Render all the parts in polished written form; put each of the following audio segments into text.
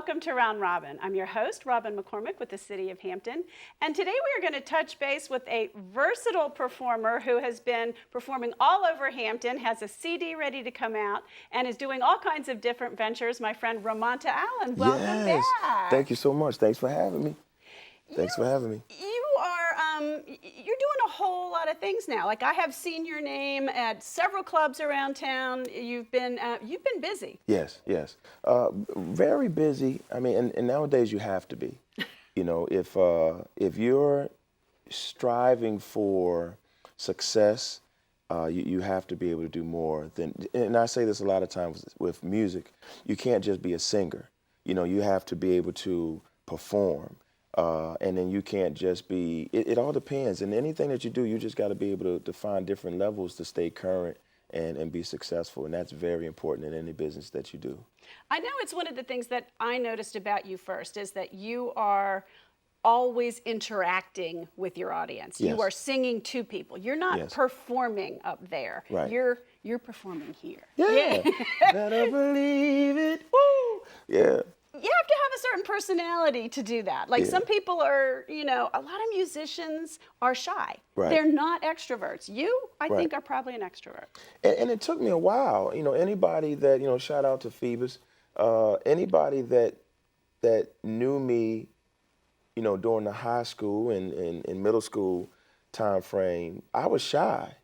welcome to Round Robin. I'm your host, Robin McCormick with the City of Hampton, and today we are going to touch base with a versatile performer who has been performing all over Hampton, has a CD ready to come out, and is doing all kinds of different ventures. My friend Romonta Allen, welcome back. Thank you so much. Thanks for having me. Thanks for having me. You're doing a whole lot of things now. Like I have seen your name at several clubs around town. You've been busy. Yes. Very busy. I mean, and nowadays you have to be. You know, if you're striving for success, you have to be able to do more than. And I say this a lot of times with music. You can't just be a singer. You know, you have to be able to perform. And then you can't just be, it all depends. And anything that you do, you just got to be able to find different levels to stay current and be successful. And that's very important in any business that you do. I know it's one of the things that I noticed about you first is that you are always interacting with your audience. Yes. You are singing to people. You're not Yes. performing up there. Right. You're performing here. Yeah. Better believe it. Woo. Yeah. You have to have a certain personality to do that. Like Yeah. some people are, a lot of musicians are shy. Right. They're not extroverts. You, I Right. think, are probably an extrovert. And it took me a while. You know, anybody that, shout out to Phoebus, anybody that knew me, during the high school and middle school time frame, I was shy.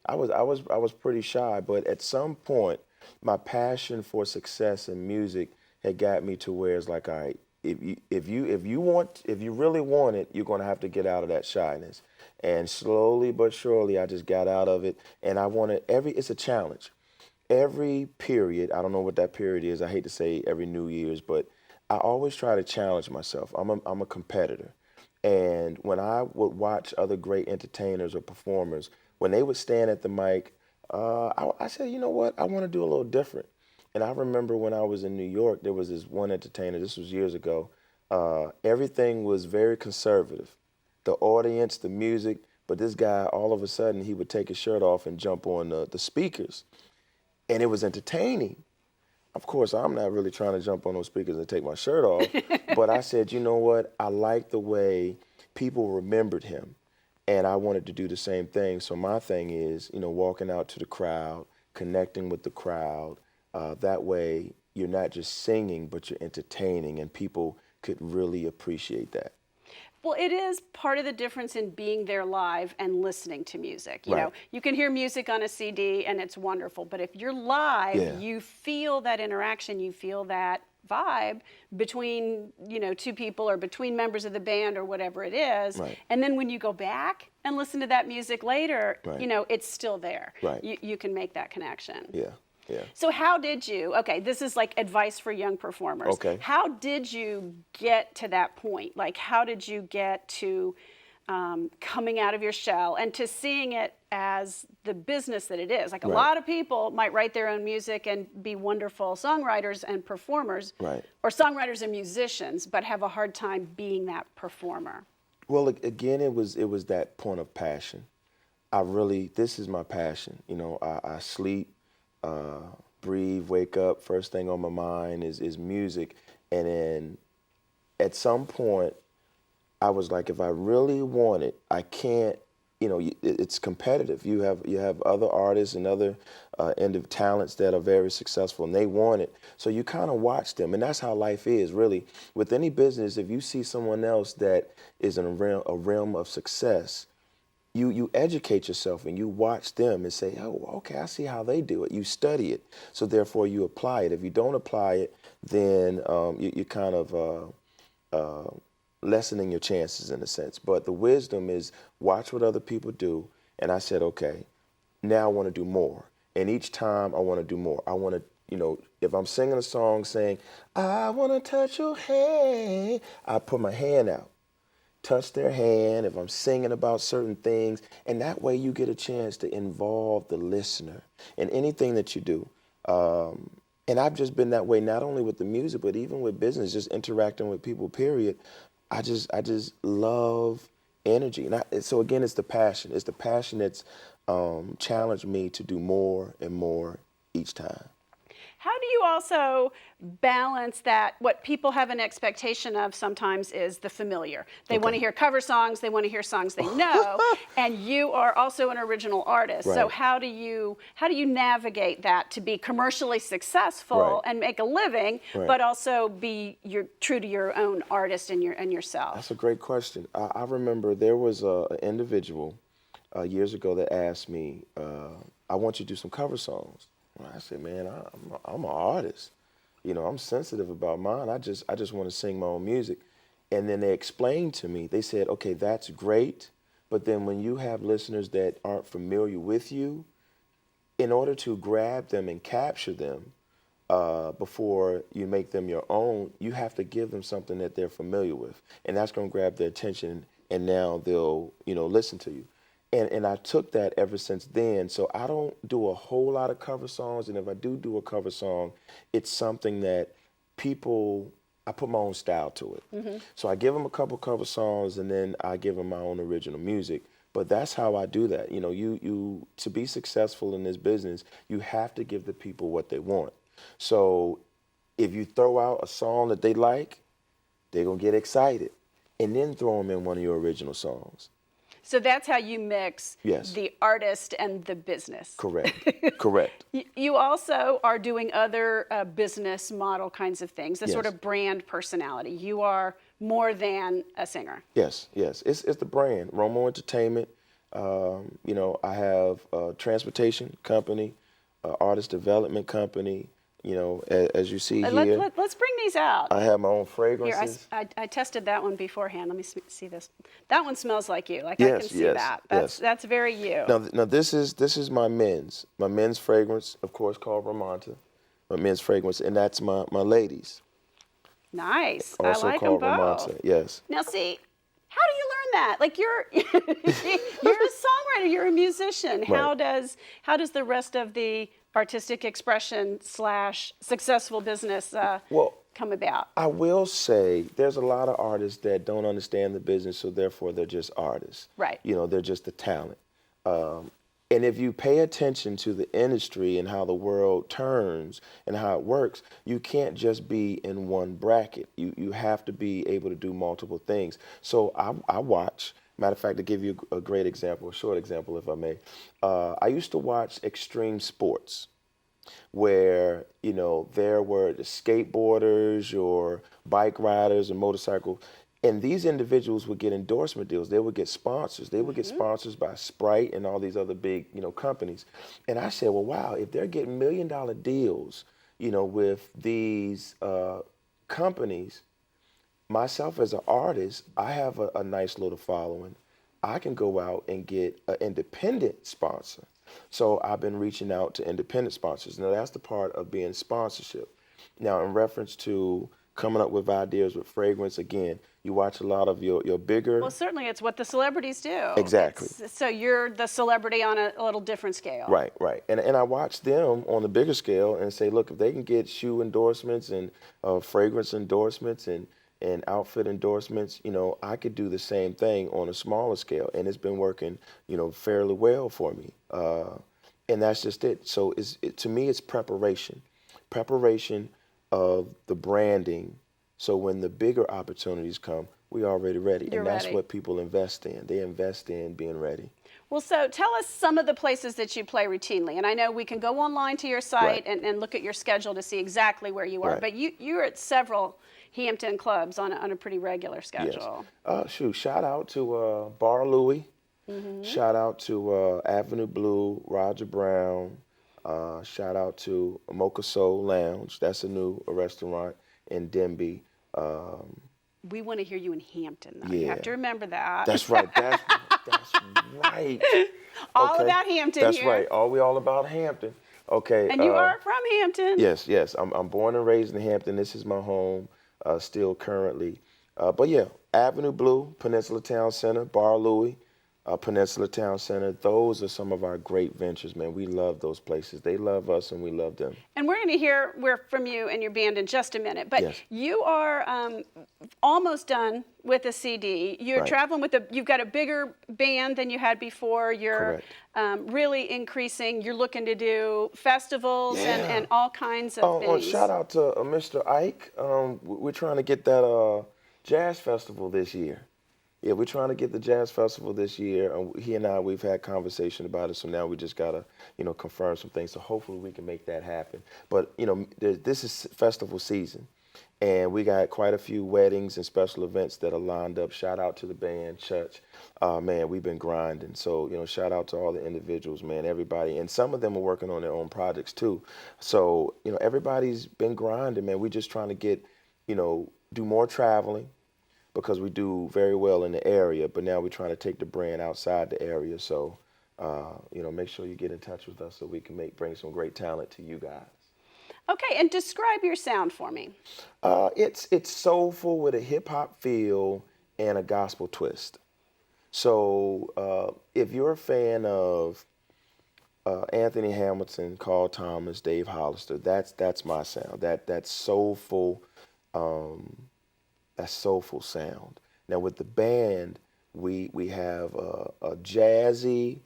I was pretty shy, but at some point, my passion for success in music had got me to where it's like, all right, if you really want it, you're gonna have to get out of that shyness. And slowly but surely, I just got out of it, and I wanted it's a challenge. Every period, I don't know what that period is. I hate to say every New Year's, but I always try to challenge myself. I'm a competitor, and when I would watch other great entertainers or performers, when they would stand at the mic, I said, you know what, I want to do a little different. And I remember when I was in New York, there was this one entertainer, this was years ago, everything was very conservative. The audience, the music, but this guy, all of a sudden, he would take his shirt off and jump on the speakers. And it was entertaining. Of course, I'm not really trying to jump on those speakers and take my shirt off, but I said, you know what, I like the way people remembered him. And I wanted to do the same thing. So my thing is, walking out to the crowd, connecting with the crowd, that way, you're not just singing, but you're entertaining, and people could really appreciate that. Well, it is part of the difference in being there live and listening to music. You Right. know, you can hear music on a CD and it's wonderful, but if you're live, Yeah. you feel that interaction, you feel that vibe between, two people or between members of the band or whatever it is. Right. And then when you go back and listen to that music later, Right. it's still there. Right. You can make that connection. Yeah. So how did you, okay, this is like advice for young performers. Okay. How did you get to that point? Like how did you get to coming out of your shell and to seeing it as the business that it is? Like a Right. lot of people might write their own music and be wonderful songwriters and performers, Right. or songwriters and musicians, but have a hard time being that performer. Well, again, it was that point of passion. This is my passion. I sleep, breathe, wake up. First thing on my mind is music. And then at some point, I was like, if I really want it, I can't. It's competitive. You have other artists and other end of talents that are very successful, and they want it. So you kind of watch them, and that's how life is, really. With any business, if you see someone else that is in a realm of success, you educate yourself and you watch them and say, oh, okay, I see how they do it. You study it, so therefore you apply it. If you don't apply it, then you kind of lessening your chances in a sense. But the wisdom is watch what other people do. And I said, okay, now I want to do more. And each time I want to do more. I want to, if I'm singing a song saying, I want to touch your hand, I put my hand out. Touch their hand, if I'm singing about certain things, and that way you get a chance to involve the listener in anything that you do. And I've just been that way, not only with the music, but even with business, just interacting with people, period. I just love energy. So again, it's the passion. It's the passion that's challenged me to do more and more each time. How do you also balance that? What people have an expectation of sometimes is the familiar. They want to hear cover songs, they want to hear songs they know, and you are also an original artist. So Right. how do you navigate that to be commercially successful and make a living, but also be true to your own artist and yourself? That's a great question. I remember there was an individual years ago that asked me, I want you to do some cover songs. And I said, man, I'm an artist. You know, I'm sensitive about mine. I just want to sing my own music. And then they explained to me, they said, okay, that's great. But then when you have listeners that aren't familiar with you, in order to grab them and capture them before you make them your own, you have to give them something that they're familiar with. And that's going to grab their attention, and now they'll, listen to you. And I took that ever since then. So I don't do a whole lot of cover songs. And if I do a cover song, it's something that I put my own style to it. So I give them a couple cover songs, and then I give them my own original music. But that's how I do that. You to be successful in this business, you have to give the people what they want. So if you throw out a song that they like, they're going to get excited. And then throw them in one of your original songs. So that's how you mix Yes. the artist and the business. Correct. Correct. You also are doing other business model kinds of things, the sort of brand personality. You are more than a singer. Yes. It's the brand, Romo Entertainment. I have a transportation company, artist development company. As you see here, Let's bring these out. I have my own fragrances. Here, I tested that one beforehand. Let me see this. That one smells like you. I Yes, can see yes, that. yes. That's very you. Now this is my men's fragrance, of course, called Romonta, my men's fragrance, and that's my ladies. Nice. Also I like called them both. Romonta. Yes. Now, see, how do you learn that? Like you're you're a songwriter, you're a musician. How does the rest of the artistic expression / successful business come about? I will say there's a lot of artists that don't understand the business, so therefore they're just artists. Right. They're just a talent. And if you pay attention to the industry and how the world turns and how it works, you can't just be in one bracket. You have to be able to do multiple things. So I watch. Matter of fact, to give you a great example, a short example, if I may, I used to watch extreme sports where, there were the skateboarders or bike riders or motorcycle. And these individuals would get endorsement deals. They would get sponsors. They would get sponsors by Sprite and all these other big, companies. And I said, well, wow, if they're getting $1 million deals, with these companies, myself as an artist, I have a nice little following. I can go out and get an independent sponsor. So I've been reaching out to independent sponsors. Now, that's the part of being sponsorship. Now, in reference to coming up with ideas with fragrance, again, you watch a lot of your bigger... Well, certainly it's what the celebrities do. Exactly. So you're the celebrity on a little different scale. Right. And I watch them on the bigger scale and say, look, if they can get shoe endorsements and fragrance endorsements and outfit endorsements, I could do the same thing on a smaller scale. And it's been working, fairly well for me. And that's just it. So to me, it's preparation of the branding. So when the bigger opportunities come, we're already ready. You're and that's ready. what people invest in. They invest in being ready. Well, so tell us some of the places that you play routinely. And I know we can go online to your site and look at your schedule to see exactly where you are. Right. But you're at several Hampton clubs on a pretty regular schedule. Yes. Shout out to Bar Louie. Shout out to Avenue Blue, Roger Brown. Shout out to Mocha Soul Lounge. That's a new restaurant in Denby. We want to hear you in Hampton, though. Yeah. You have to remember that. That's right. That's right. All about Hampton That's here. right. We all about Hampton. Okay. And you are from Hampton. Yes. I'm born and raised in Hampton. This is my home, still currently. But yeah, Avenue Blue, Peninsula Town Center, Bar Louie, Peninsula Town Center. Those are some of our great ventures, man. We love those places. They love us and we love them. And we're going to hear from you and your band in just a minute. But Yes. you are almost done with a CD. You're Right. traveling with you've got a bigger band than you had before. You're really increasing. You're looking to do festivals and all kinds of things. Shout out to Mr. Ike. We're trying to get that jazz festival this year. Yeah, we're trying to get the jazz festival this year. He and I, we've had conversation about it, so now we just gotta, confirm some things. So hopefully we can make that happen. But this is festival season, and we got quite a few weddings and special events that are lined up. Shout out to the band, Church. Man, we've been grinding. So shout out to all the individuals, man, everybody, and some of them are working on their own projects too. So everybody's been grinding, man. We're just trying to get, do more traveling, because we do very well in the area, but now we're trying to take the brand outside the area. So, make sure you get in touch with us so we can bring some great talent to you guys. Okay, and describe your sound for me. It's soulful with a hip hop feel and a gospel twist. So, if you're a fan of Anthony Hamilton, Carl Thomas, Dave Hollister, that's my sound. That's soulful. That soulful sound. Now with the band, we have a jazzy,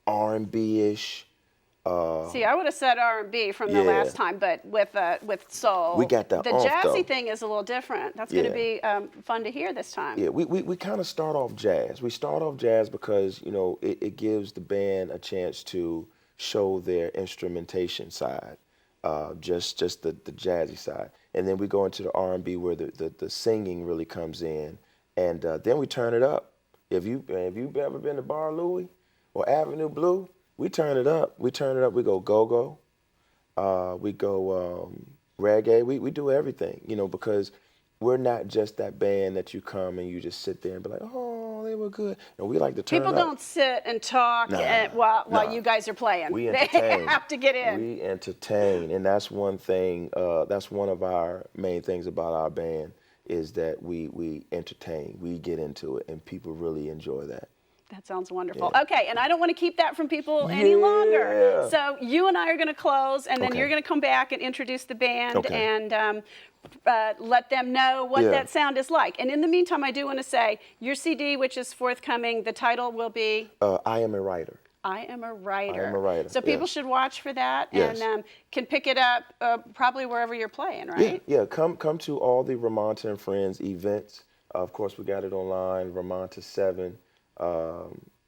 R&B-ish. See, I would have said R&B from the last time, but with soul. We got that. The jazzy thing is a little different. That's going to be fun to hear this time. Yeah, we kind of start off jazz. We start off jazz because it gives the band a chance to show their instrumentation side, just the jazzy side. And then we go into the R&B where the singing really comes in, and then we turn it up. If you've ever been to Bar Louie or Avenue Blue, we turn it up. We turn it up. We go go-go. We go reggae. We do everything, because we're not just that band that you come and you just sit there and be like, oh, they were good. And we like to turn People it up. don't sit and talk while you guys are playing. We entertain. They have to get in. We entertain, and that's one thing. That's one of our main things about our band is that we entertain. We get into it, and people really enjoy that. That sounds wonderful. Yeah. Okay, and I don't want to keep that from people any longer. So you and I are going to close, and then you're going to come back and introduce the band and let them know what that sound is like. And in the meantime, I do want to say your CD, which is forthcoming, the title will be? I Am a Writer. I Am a Writer. I Am a Writer. So people should watch for that and can pick it up probably wherever you're playing, right? Yeah. Come to all the Romonta and Friends events. Of course, we got it online, Romonta 7.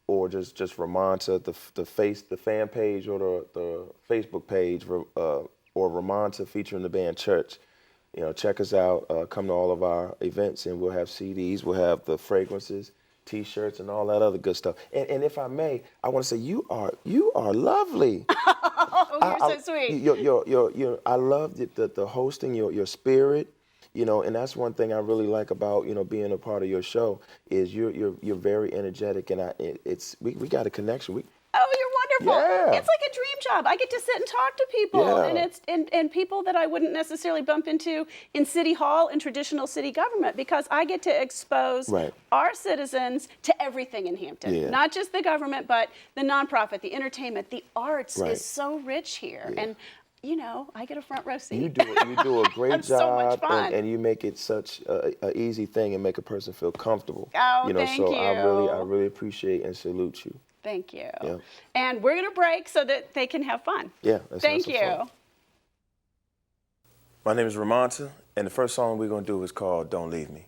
Or just Romonta, the fan page or the Facebook page, or Romonta featuring the band Church. Check us out. Come to all of our events, and we'll have CDs, we'll have the fragrances, T-shirts, and all that other good stuff. And if I may, I want to say you are lovely. Oh, you're so sweet. I love the hosting, your spirit. And that's one thing I really like about being a part of your show is you're very energetic, and we got a connection. Oh, you're wonderful! Yeah. It's like a dream job. I get to sit and talk to people, and people that I wouldn't necessarily bump into in City Hall and traditional city government, because I get to expose our citizens to everything in Hampton, not just the government, but the nonprofit, the entertainment, the arts is so rich here, and. I get a front row seat. You do a great job, so much fun. And you make it such an easy thing and make a person feel comfortable. Oh, thank you. I really appreciate and salute you. Thank you. Yeah. And we're going to break so that they can have fun. Yeah. Thank you. Fun. My name is Romonta, and the first song we're going to do is called Don't Leave Me.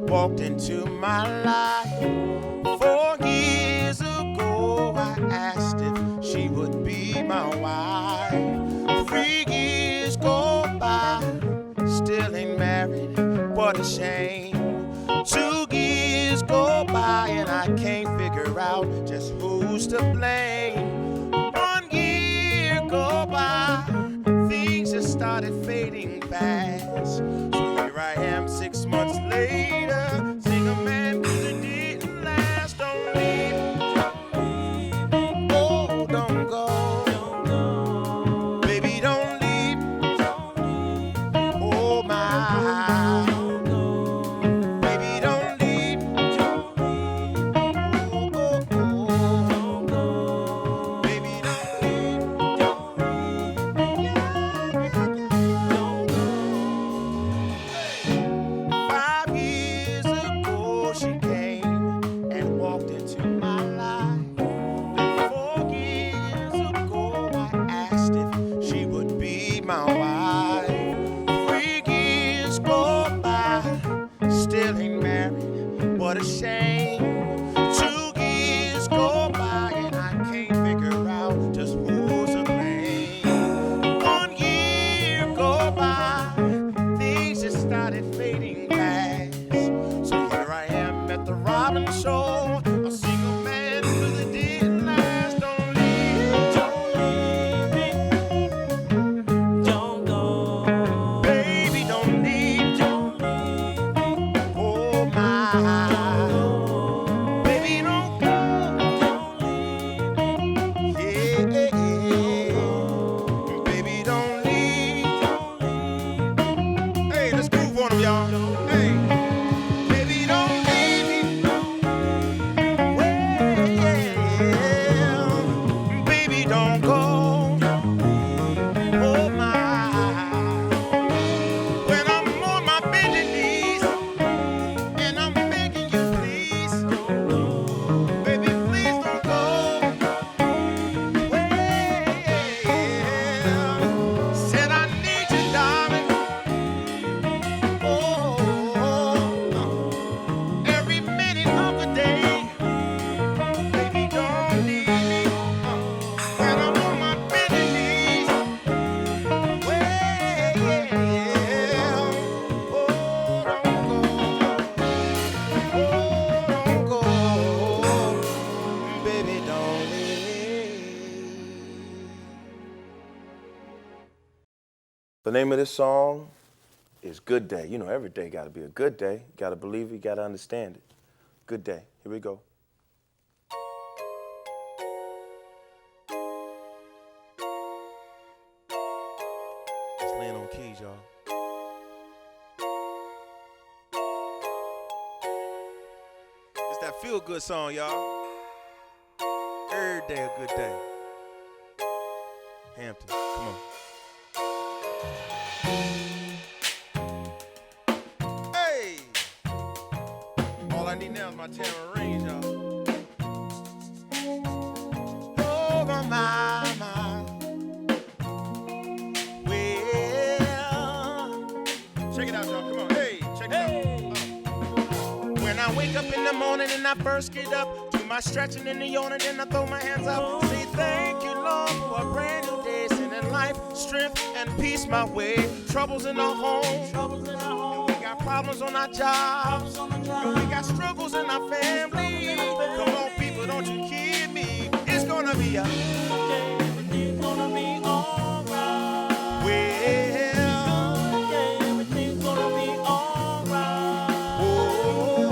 Walked into my life 4 years ago. I asked if she would be my wife. 3 years go by, still ain't married. What a shame. 2 years go and I can't figure out just who's to blame. 1 year go by, things just started fading fast. So here I am 6 months later, single man, 'cause it didn't last. Don't leave, oh, don't go, baby, don't leave, oh my, baby, don't leave, oh, oh, oh, baby, don't leave, yeah. 5 years ago she came and walked into my life. Then 4 years ago I asked if she would be my wife. 3 years go by, still ain't married, what a shame. 2 years go by and I can't figure out just who's to blame. 1 year go by, things just started fading fast. So here I am at the Robin Show, a single man, 'cause it didn't last. Don't leave, Don't go, baby, don't leave, oh my, baby, don't go, yeah, baby, don't leave. Hey, let's groove on them, y'all. Hey, baby, don't leave me. Well, baby, don't go. Oh my. When I'm on my bending knees and I'm begging you, please, baby, please don't go. Well, said I need you, darling. Oh, every minute of the day, baby, don't leave me. When I'm on my bending knees, well, oh, don't go, baby, don't leave. The name of this song is Good Day. You know, every day got to be a good day. You got to believe it, you got to understand it. Good day. Here we go. Let's land on keys, y'all. It's that feel-good song, y'all. Every day a good day. Hampton, come on. Hey! All I need now is my tambourines, y'all. Oh, my. Well, check it out, y'all. Come on. Hey, check it out. When I wake up in the morning and I first get up, do my stretching in the yawning, then I throw my hands up. Say thank you, Lord, for a brand new day. Sending life, strength, and peace my way. Troubles in our home. We got problems on our jobs. And we got struggles in our family. Come on, people, don't you hear me? It's gonna be a okay, everything's gonna be alright. well. Okay, everything's gonna be alright. Oh,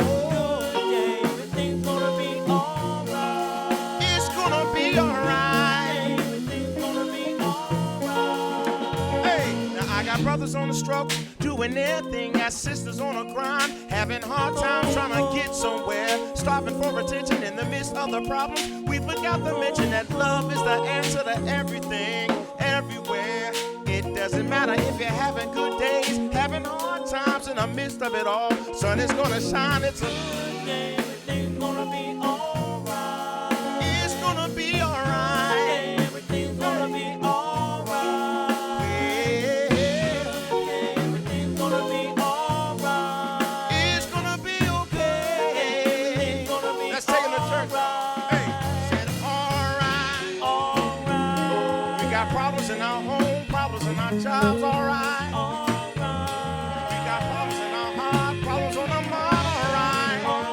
Okay, everything's gonna be alright. it's gonna be alright. Everything's gonna be alright. Hey, now I got brothers on the struggle, doing their thing. Got sisters on the grind, having hard times trying to get somewhere. Starving for attention in the midst of the problems. We forgot to mention that love is the answer to everything, everywhere. It doesn't matter if you're having good days, having hard times in the midst of it all. Sun is gonna shine, it's a Okay, everything's gonna be alright. it's gonna be alright. Okay, everything's gonna be alright. Yeah, Okay, everything's gonna be alright. it's gonna be okay. Everything's gonna be Let's take him to church. alright. Hey, said alright. Alright. We got problems in our home, problems in our jobs, alright. We got problems in our heart, problems on our mind, alright.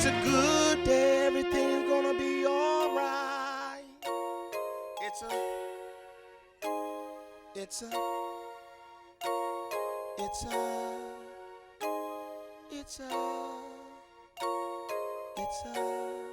It's a good day, everything's gonna be alright. It's a it's a it's a it's a